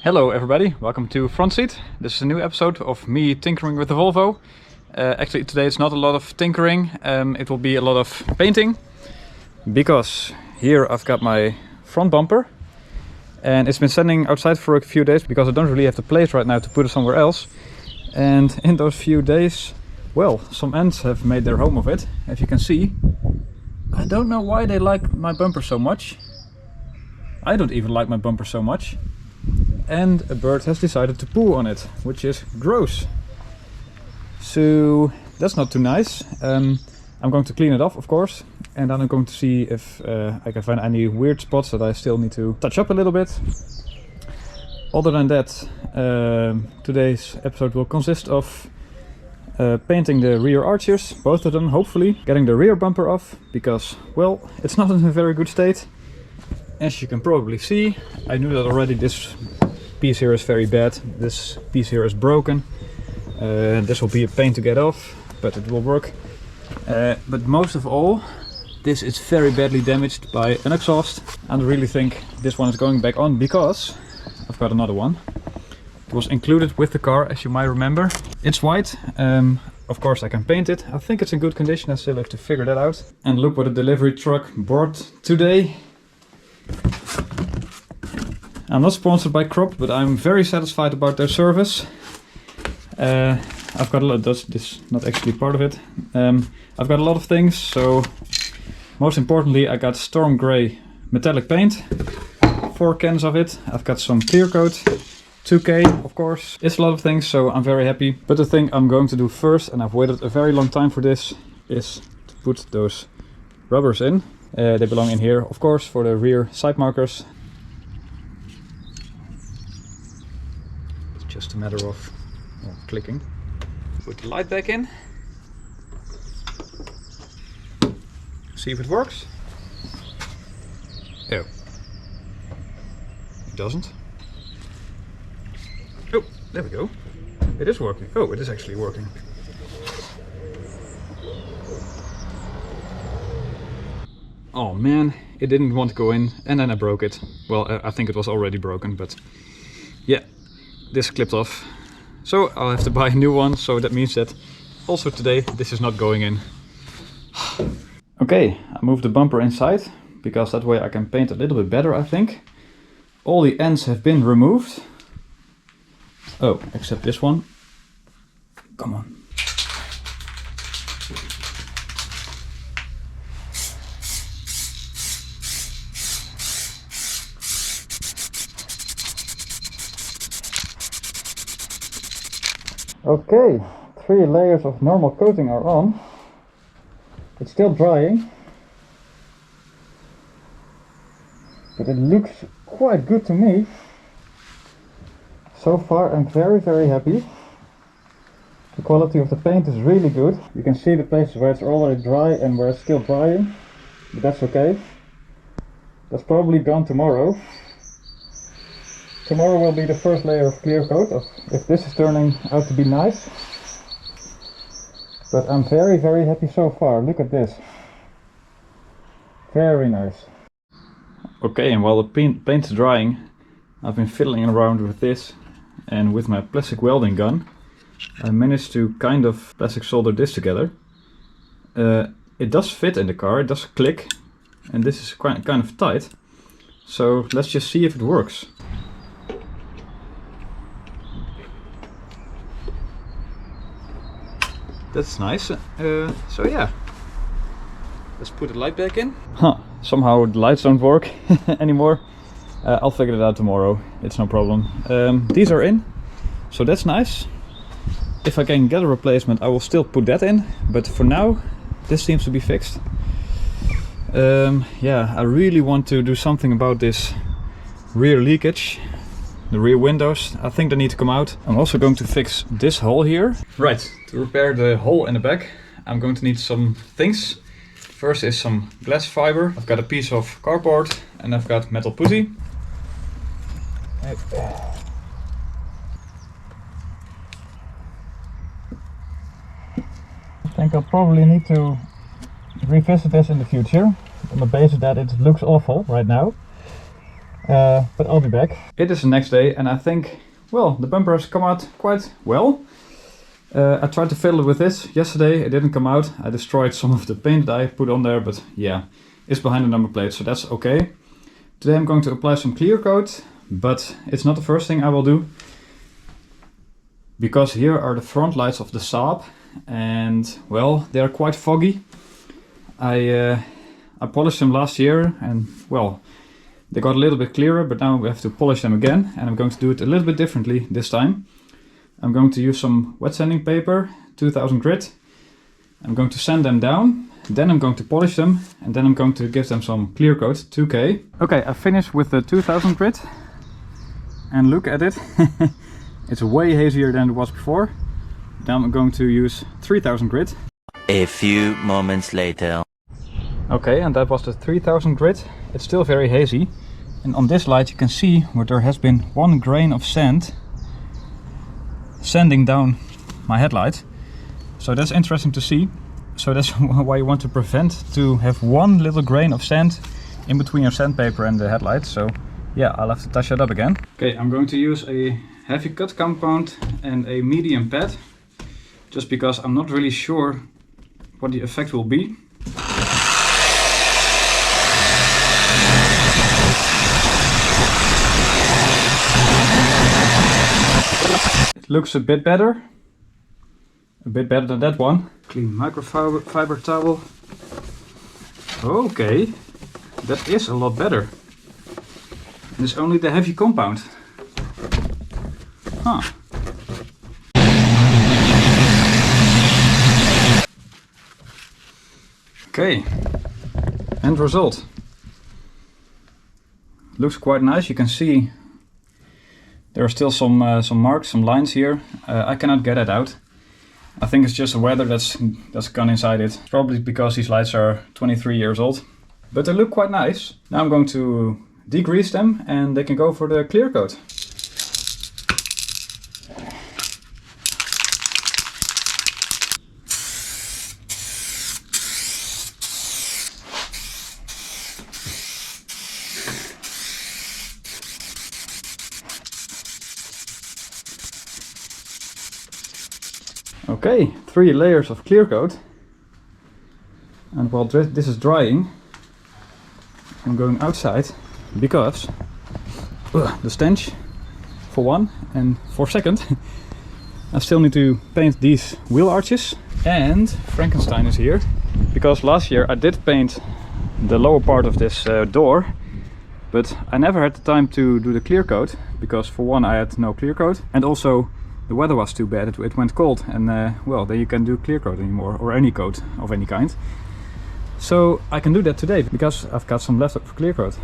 Hello everybody, welcome to Front Seat. This is a new episode of me tinkering with the Volvo. Actually today it's not a lot of tinkering, it will be a lot of painting. Because here I've got my front bumper. And it's been standing outside for a few days because I don't really have the place right now to put it somewhere else. And in those few days, well, some ants have made their home of it, as you can see. I don't know why they like my bumper so much. I don't even like my bumper so much. And a bird has decided to poo on it, which is gross. So that's not too nice. I'm going to clean it off, of course, and then I'm going to see if I can find any weird spots that I still need to touch up a little bit. Other than that, today's episode will consist of painting the rear arches, both of them hopefully, getting the rear bumper off, because, well, it's not in a very good state. As you can probably see, I knew that already. This piece here is very bad. This piece here is broken. This will be a pain to get off, but it will work. But most of all, this is very badly damaged by an exhaust. And I really think this one is going back on because I've got another one. It was included with the car, as you might remember. It's white. Of course I can paint it. I think it's in good condition. I still have to figure that out. And look what a delivery truck brought today. I'm not sponsored by Crop, but I'm very satisfied about their service. I've got a lot, this is not actually part of it. I've got a lot of things, so most importantly I got storm grey metallic paint, 4 cans of it. I've got some clear coat, 2K of course. It's a lot of things, so I'm very happy. But the thing I'm going to do first, and I've waited a very long time for this, is to put those rubbers in. They belong in here, of course, for the rear side markers. It's just a matter of clicking. Put the light back in. See if it works. Oh. It doesn't. Oh, there we go. It is working. Oh, it is actually working. Oh man, it didn't want to go in, and then I broke it. Well, I think it was already broken, but yeah, this clipped off. So I'll have to buy a new one, so that means that also today this is not going in. Okay, I moved the bumper inside, because that way I can paint a little bit better, I think. All the ends have been removed. Oh, except this one. Come on. Okay, 3 layers of normal coating are on. It's still drying, but it looks quite good to me. So far I'm very happy. The quality of the paint is really good. You can see the places where it's already dry and where it's still drying, but that's okay. That's probably gone tomorrow. Tomorrow will be the first layer of clear coat, if this is turning out to be nice. But I'm very happy so far. Look at this. Very nice. Okay, and while the paint's drying, I've been fiddling around with this, and with my plastic welding gun I managed to kind of plastic solder this together. It does fit in the car, it does click, and this is kind of tight. So let's just see if it works. That's nice. So yeah, let's put the light back in. Huh, somehow the lights don't work anymore. I'll figure it out tomorrow, it's no problem. These are in, so that's nice. If I can get a replacement I will still put that in, but for now this seems to be fixed. Yeah, I really want to do something about this rear leakage. The rear windows, I think they need to come out. I'm also going to fix this hole here. Right, to repair the hole in the back, I'm going to need some things. First is some glass fiber. I've got a piece of cardboard and I've got metal putty. I think I'll probably need to revisit this in the future. On the basis that it looks awful right now. but I'll be back. It is the next day and I think, well, the bumper has come out quite well. I tried to fiddle with this yesterday, it didn't come out. I destroyed some of the paint that I put on there, but yeah, it's behind the number plate, so that's okay. Today I'm going to apply some clear coat, but it's not the first thing I will do. Because here are the front lights of the Saab and, well, they are quite foggy. I polished them last year and, well, they got a little bit clearer, but now we have to polish them again and I'm going to do it a little bit differently this time. I'm going to use some wet sanding paper, 2000 grit. I'm going to sand them down, then I'm going to polish them and then I'm going to give them some clear coat, 2K. Okay, I finished with the 2000 grit and look at it. It's way hazier than it was before. Now I'm going to use 3000 grit. A few moments later. Okay, and that was the 3000 grit. It's still very hazy. And on this light you can see where there has been 1 grain of sand sanding down my headlight. So that's interesting to see. So that's why you want to prevent to have 1 little grain of sand in between your sandpaper and the headlight. So yeah, I'll have to touch it up again. Okay, I'm going to use a heavy cut compound and a medium pad, just because I'm not really sure what the effect will be. It looks a bit better than that one. Clean microfiber towel. Okay, that is a lot better. And it's only the heavy compound. Huh. Okay, end result. Looks quite nice. You can see there are still some marks, some lines here. I cannot get it out. I think it's just the weather that's gone inside it. Probably because these lights are 23 years old. But they look quite nice. Now I'm going to degrease them and they can go for the clear coat. Okay, 3 layers of clear coat, and while this is drying I'm going outside because the stench for one, and for second I still need to paint these wheel arches. And Frankenstein is here because last year I did paint the lower part of this door, but I never had the time to do the clear coat because for one I had no clear coat and also the weather was too bad, it went cold and well, then you can't do clear coat anymore or any coat of any kind. So I can do that today because I've got some left for clear coat.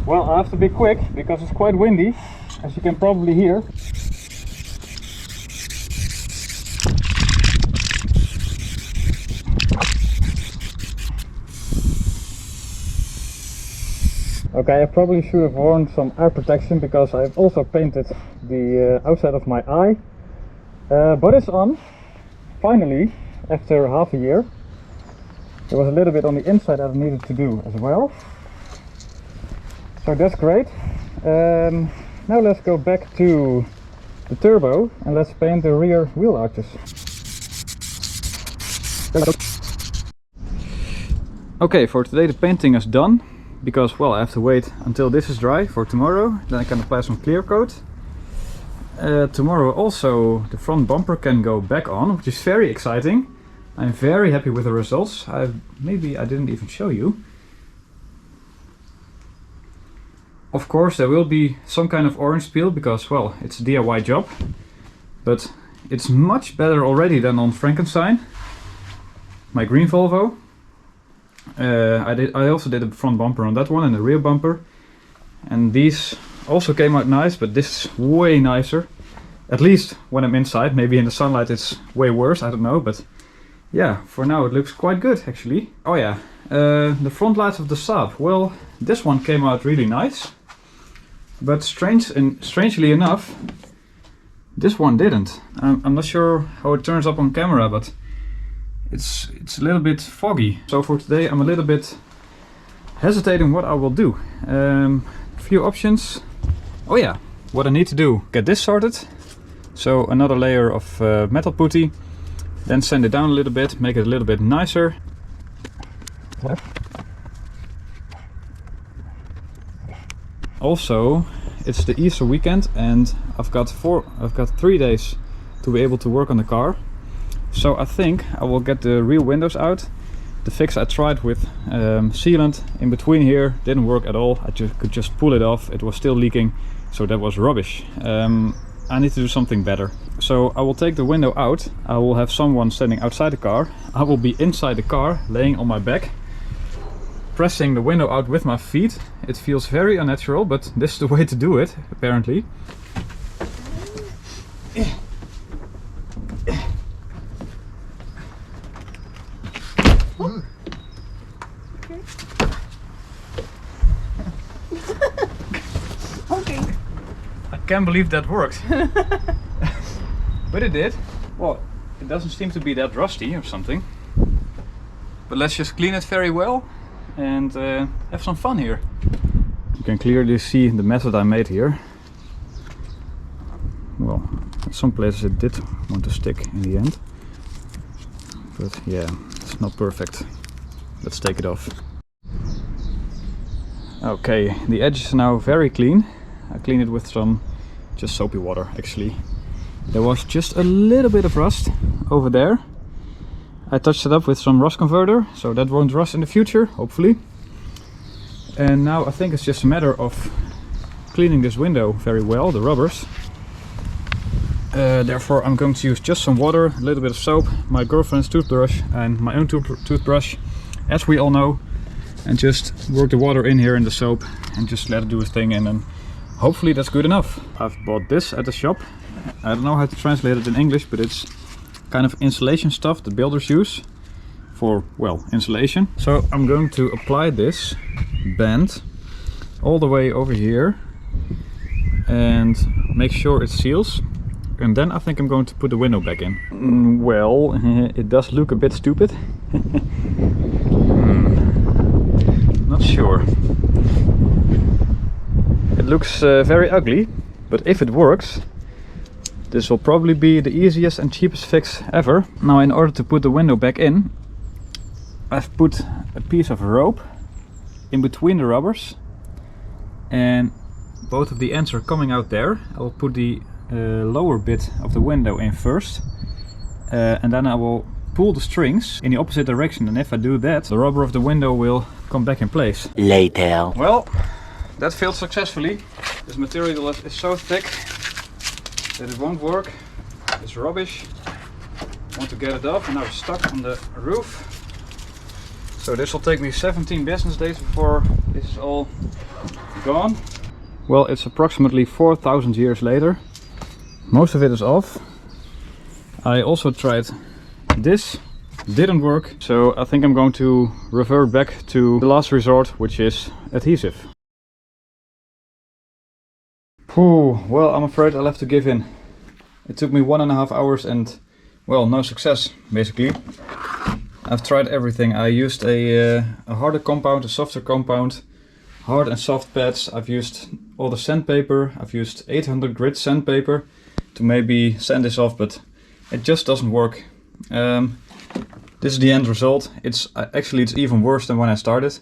Well, I have to be quick because it's quite windy, as you can probably hear. Okay, I probably should have worn some eye protection because I've also painted the outside of my eye. But it's on, finally, after half a year. There was a little bit on the inside that I needed to do as well. So that's great. Now let's go back to the turbo and let's paint the rear wheel arches. Okay, for today the painting is done. Because, well, I have to wait until this is dry for tomorrow. Then I can apply some clear coat. Tomorrow also the front bumper can go back on, which is very exciting. I'm very happy with the results. Maybe I didn't even show you. Of course there will be some kind of orange peel because, well, it's a DIY job. But it's much better already than on Frankenstein, my green Volvo. I also did a front bumper on that one and the rear bumper. And these also came out nice, but this is way nicer. At least when I'm inside. Maybe in the sunlight it's way worse, I don't know, but yeah, for now it looks quite good actually. Oh yeah, the front lights of the Saab. Well, this one came out really nice, but strangely enough, this one didn't. I'm not sure how it turns up on camera, but it's a little bit foggy. So for today I'm a little bit hesitating what I will do. few options. Oh yeah, what I need to do, get this sorted. So another layer of metal putty, then sand it down a little bit, make it a little bit nicer. Also, it's the Easter weekend and I've got 3 days to be able to work on the car. So I think I will get the rear windows out. The fix I tried with sealant in between here didn't work at all. I could just pull it off. It was still leaking, so that was rubbish. I need to do something better. So I will take the window out. I will have someone standing outside the car. I will be inside the car, laying on my back, pressing the window out with my feet. It feels very unnatural, but this is the way to do it, apparently. Okay. I can't believe that worked. But it did. Well, it doesn't seem to be that rusty or something. But let's just clean it very well and have some fun here. You can clearly see the mess that I made here. Well, in some places it did want to stick in the end. But yeah, it's not perfect. Let's take it off. Okay, the edge is now very clean. I cleaned it with some just soapy water actually. There was just a little bit of rust over there. I touched it up with some rust converter, so that won't rust in the future, hopefully. And now I think it's just a matter of cleaning this window very well, the rubbers. Therefore I'm going to use just some water, a little bit of soap, my girlfriend's toothbrush and my own toothbrush, as we all know. And just work the water in here in the soap and just let it do its thing, and then hopefully that's good enough. I've bought this at the shop. I don't know how to translate it in English, but it's kind of insulation stuff that builders use for, well, insulation. So I'm going to apply this band all the way over here and make sure it seals. And then I think I'm going to put the window back in. Well, it does look a bit stupid. Not sure. It looks very ugly, but if it works, this will probably be the easiest and cheapest fix ever. Now, in order to put the window back in, I've put a piece of rope in between the rubbers, and both of the ends are coming out there. I will put the lower bit of the window in first, and then I will pull the strings in the opposite direction, and if I do that, the rubber of the window will come back in place. Later. Well, that failed successfully. This material is so thick that it won't work. It's rubbish. I want to get it off, and now it's stuck on the roof. So this will take me 17 business days before this is all gone. Well, it's approximately 4,000 years later. Most of it is off. I also tried this, didn't work, so I think I'm going to revert back to the last resort, which is adhesive. Well, I'm afraid I'll have to give in. It took me 1.5 hours and, well, no success, basically. I've tried everything. I used a harder compound, a softer compound, hard and soft pads. I've used all the sandpaper. I've used 800 grit sandpaper to maybe sand this off, but it just doesn't work. This is the end result. It's even worse than when I started.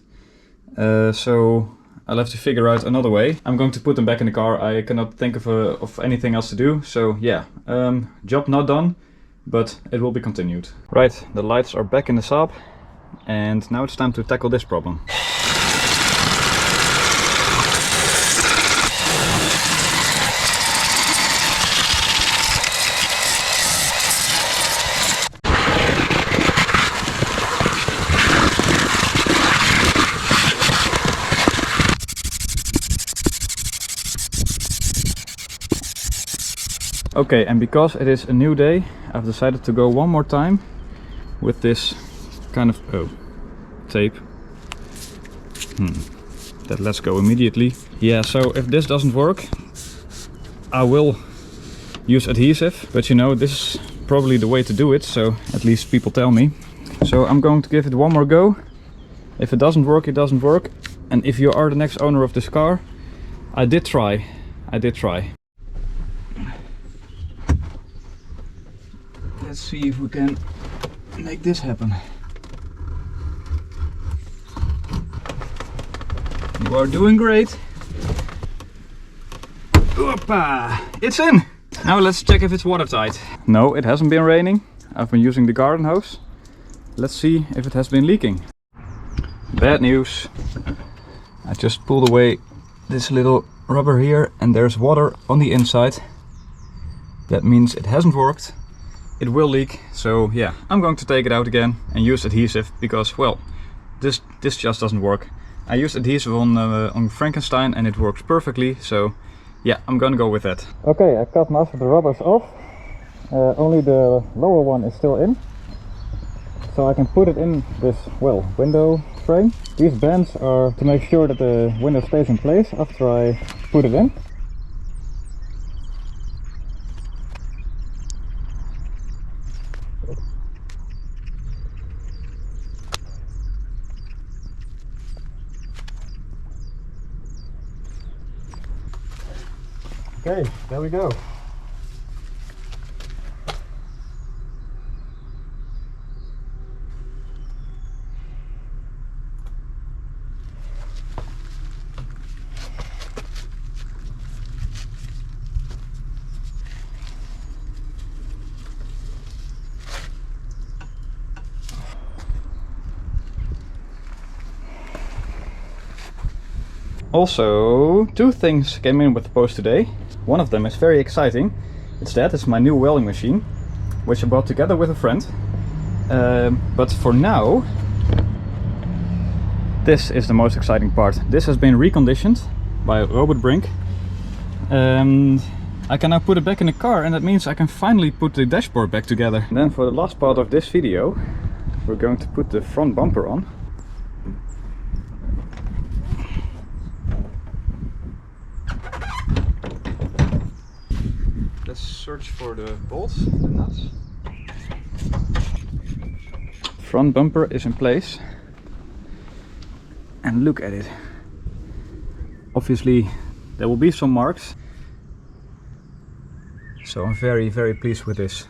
So I'll have to figure out another way. I'm going to put them back in the car. I cannot think of anything else to do. So yeah, job not done, but it will be continued. Right, the lights are back in the Saab, and now it's time to tackle this problem. Okay, and because it is a new day, I've decided to go one more time with this kind of tape. That lets go immediately. Yeah, so if this doesn't work, I will use adhesive, but you know, this is probably the way to do it, so at least people tell me. So I'm going to give it one more go. If it doesn't work, it doesn't work. And if you are the next owner of this car, I did try. Let's see if we can make this happen. You are doing great. Opa! It's in! Now let's check if it's watertight. No, it hasn't been raining. I've been using the garden hose. Let's see if it has been leaking. Bad news. I just pulled away this little rubber here and there's water on the inside. That means it hasn't worked. It will leak, so yeah, I'm going to take it out again and use adhesive because, well, this just doesn't work. I used adhesive on Frankenstein and it works perfectly, so yeah, I'm gonna go with that. Okay, I cut most of the rubbers off. Only the lower one is still in. So I can put it in this, well, window frame. These bands are to make sure that the window stays in place after I put it in. Okay, there we go. Also, two things came in with the post today. One of them is very exciting. It's my new welding machine, which I bought together with a friend. But for now, this is the most exciting part. This has been reconditioned by Robert Brink. And I can now put it back in the car, and that means I can finally put the dashboard back together. And then for the last part of this video, we're going to put the front bumper on. Let's search for the bolts, the nuts. Front bumper is in place. And look at it. Obviously there will be some marks. So I'm very, very pleased with this.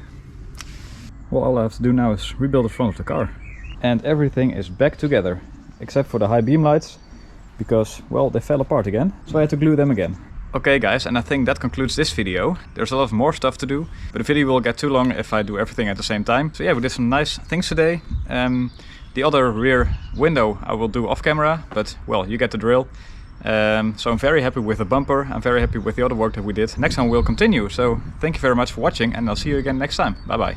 Well, all I have to do now is rebuild the front of the car. And everything is back together. Except for the high beam lights. Because, well, they fell apart again. So I had to glue them again. Okay guys, and I think that concludes this video. There's a lot more stuff to do, but the video will get too long if I do everything at the same time. So yeah, we did some nice things today. The other rear window I will do off camera, but well, you get the drill. So I'm very happy with the bumper. I'm very happy with the other work that we did. Next time we'll continue. So thank you very much for watching and I'll see you again next time. Bye bye.